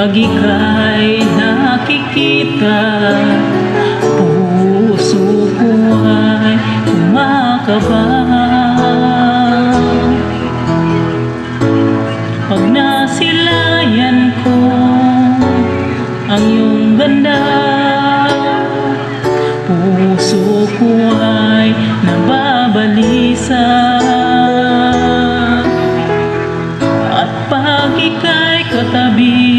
Pag ika'y nakikita, puso ko ay kumakaba. Pag nasilayan ko ang iyong ganda, puso ko ay nababalisa. At pag ika'y katabi,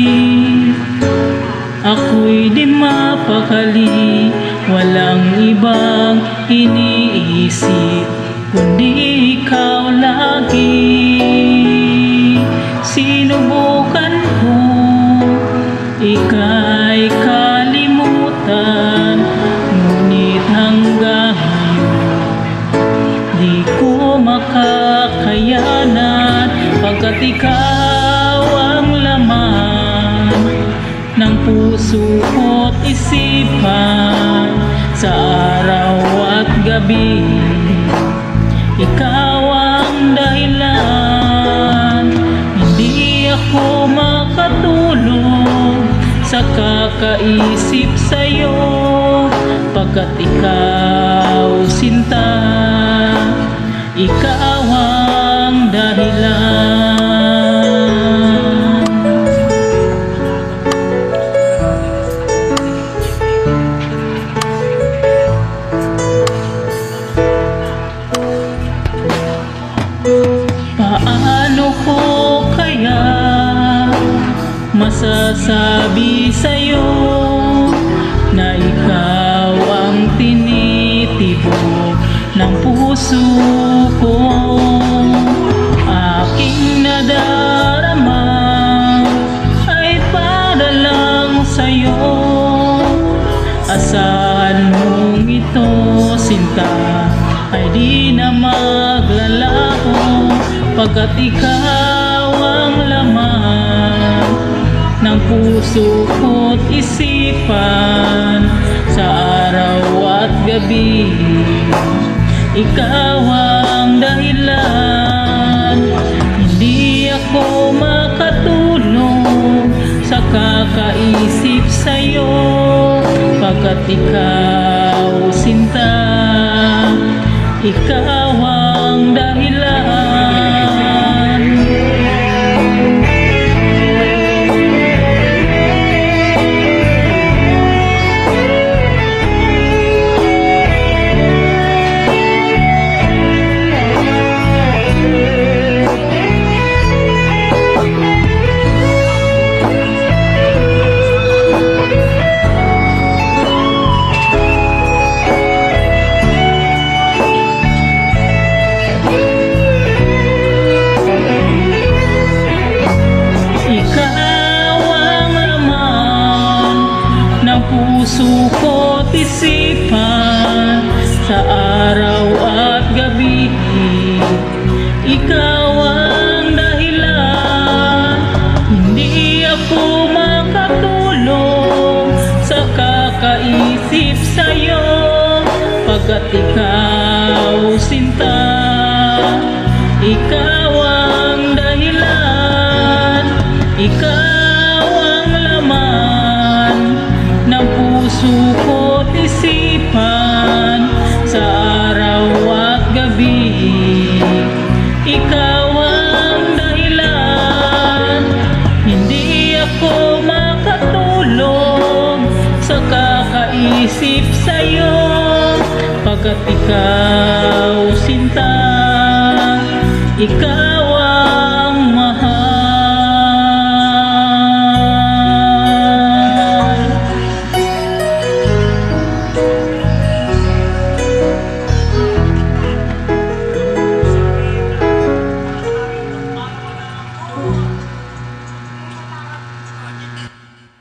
ako'y di mapakali. Walang ibang iniisip kundi ikaw lagi. Sinubukan ko ika'y kalimutan, ngunit hanggang ngayon di ko makakayanan. Pagkat ikaw ang laman ng puso ko't isipan, sa araw at gabi ikaw ang dahilan. Hindi ako makatulog sa kakaisip sa'yo, pagkat ikaw sinta, ikaw ang dahilan. Paano ko kaya masasabi sa'yo na ikaw ang tinitibok ng puso ko? Aking nadarama ay para lang sa'yo. Asahan mong ito, sinta, ay di na maglalaho, pagkat ikaw ang laman ng puso ko't isipan, sa araw at gabi ikaw ang dahilan. Hindi ako makatulog sa kakaisip sa'yo, pagkat ikaw sinta, ikaw ang dahilan. Puso ko't isipan, sa araw at gabi ikaw ang dahilan. Hindi ako makatulog sa kakaisip sa'yo, pagkat ikaw sinta, ikaw ang dahilan. Ikaw ang laman ng puso ko't isipan, sa araw at gabi ikaw ang dahilan. Hindi ako makatulog sa kakaisip sa'yo, pagkat ikaw sinta, ikaw